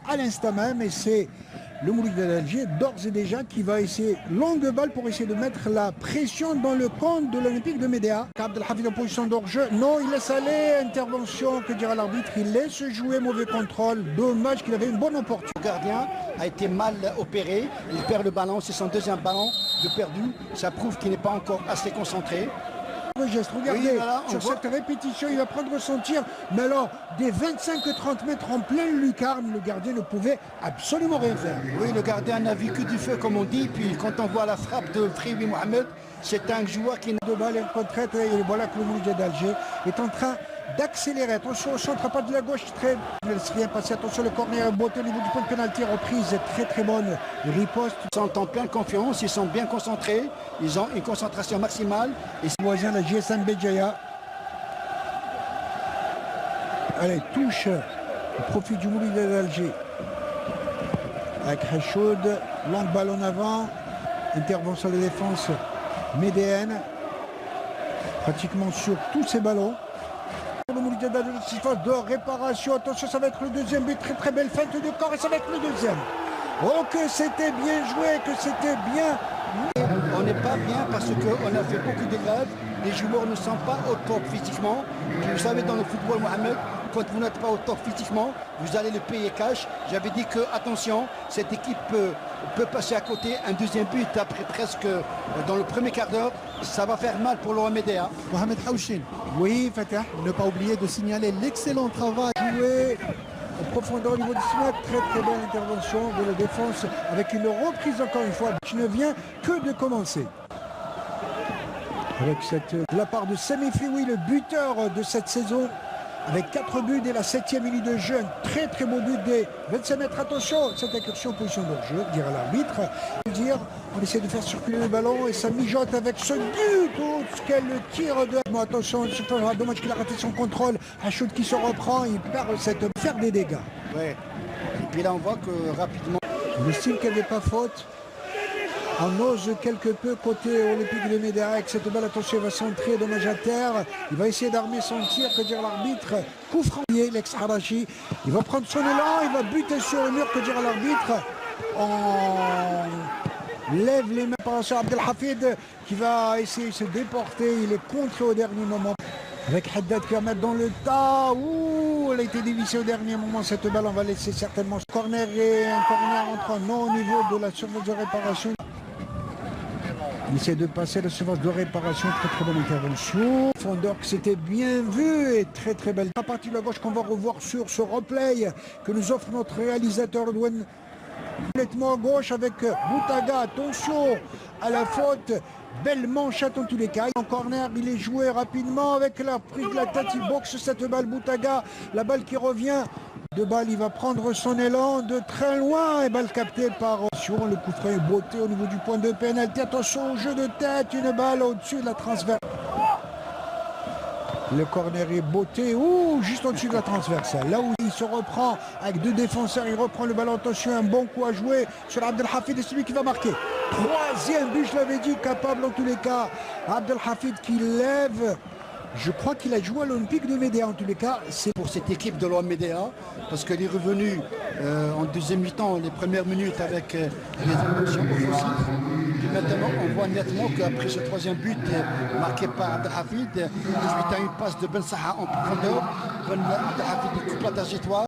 à l'instant même et c'est le Moulida d'Alger d'ores et déjà qui va essayer, longue balle pour essayer de mettre la pression dans le camp de l'Olympique de Médéa. Abdelhafid en position d'hors-jeu, non, il laisse aller, intervention, que dira l'arbitre, il laisse jouer, mauvais contrôle, dommage qu'il avait une bonne opportunité. Le gardien a été mal opéré, il perd le ballon, c'est son deuxième ballon de perdu, ça prouve qu'il n'est pas encore assez concentré. Geste, regardez, oui, voilà, sur cette répétition, il va prendre son tir, mais alors, des 25-30 mètres en pleine lucarne, le gardien ne pouvait absolument rien faire. Oui, le gardien n'a vu que du feu, comme on dit, puis quand on voit la frappe de Frioui Mohamed, c'est un joueur qui n'a de balle en retraite, et voilà que le Moulida d'Alger est en train d'accélérer. Attention au centre, pas de la gauche, très... Ne laisse rien passer, attention, le corner beauté au niveau du point de pénalty, reprise très bonne, riposte. Ils sont en pleine confiance, ils sont bien concentrés, ils ont une concentration maximale. Et ses voisins, la GSM Béjaïa. Allez, touche au profit du Moulida d'Alger. Avec Hachoud, longue balle en avant, intervention de défense médéenne, pratiquement sur tous ces ballons. Le Moulida d'Alger de réparation, attention, ça va être le deuxième but, très belle feinte de corps et ça va être le deuxième. Oh que c'était bien joué, que c'était bien. On n'est pas bien parce qu'on a fait beaucoup de grèves, les joueurs ne sont pas au top physiquement. Vous savez, dans le football, Mohamed, quand vous n'êtes pas au top physiquement, vous allez le payer cash. J'avais dit que, attention, cette équipe peut passer à côté. Un deuxième but après presque dans le premier quart d'heure, ça va faire mal pour l'OMDA. Mohamed Haouchin. Oui, Fatah. Ne pas oublier de signaler l'excellent travail. Joué en profondeur au niveau du SMAC, très belle intervention de la défense avec une reprise encore une fois qui ne vient que de commencer. Avec de la part de Sami Frioui, le buteur de cette saison, avec 4 buts dès la 7e minute de jeu, un très beau but des 25 mètres. Attention, cette incursion en position de jeu, dira l'arbitre. On essaie de faire circuler le ballon et ça mijote avec ce but. Oh, quel tir de... Bon, attention, dommage qu'il a raté son contrôle. Hachoud qui se reprend, il perd faire des dégâts. Ouais. Et puis là, on voit que rapidement... Il estime qu'il n'y avait pas faute. On ose quelque peu côté Olympique de Médéa avec cette balle. Attention, il va centrer, dommage à terre. Il va essayer d'armer son tir, que dire l'arbitre. Coup franc, l'ex-Harachi. Il va prendre son élan, il va buter sur le mur, que dire l'arbitre. On lève les mains par sur Abdelhafid qui va essayer de se déporter. Il est contré au dernier moment. Avec Haddad qui va mettre dans le tas. Ouh, elle a été dévissée au dernier moment. Cette balle, on va laisser certainement ce corner et un corner entrant non au niveau de la surface de réparation. Il essaie de passer la surface de réparation, très bonne intervention. Fondor que c'était bien vu et très belle. À partir de la gauche qu'on va revoir sur ce replay que nous offre notre réalisateur Douane. Complètement à gauche avec Boutaga, attention à la faute. Belle manchette en tous les cas. En corner, il est joué rapidement avec la prise de la tête. Il boxe cette balle Boutaga. La balle qui revient. De balle, il va prendre son élan de très loin et balle captée par le coup franc est beauté au niveau du point de pénalty. Attention au jeu de tête, une balle au-dessus de la transversale. Le corner est beauté, juste au-dessus de la transversale. Là où il se reprend avec deux défenseurs, il reprend le ballon. Attention, un bon coup à jouer sur Abdelhafid et celui qui va marquer. Troisième but, je l'avais dit, capable en tous les cas. Abdelhafid qui lève. Je crois qu'il a joué à l'Olympique de Médéa en tous les cas. C'est pour cette équipe de l'OMDA parce qu'elle est revenue en deuxième mi-temps, les premières minutes avec les émotions offensives. Puis maintenant, on voit nettement qu'après ce troisième but marqué par Abdelhafid, suite à une passe de Ben Saha en profondeur, Ben Abdelhafid coupe la trajectoire.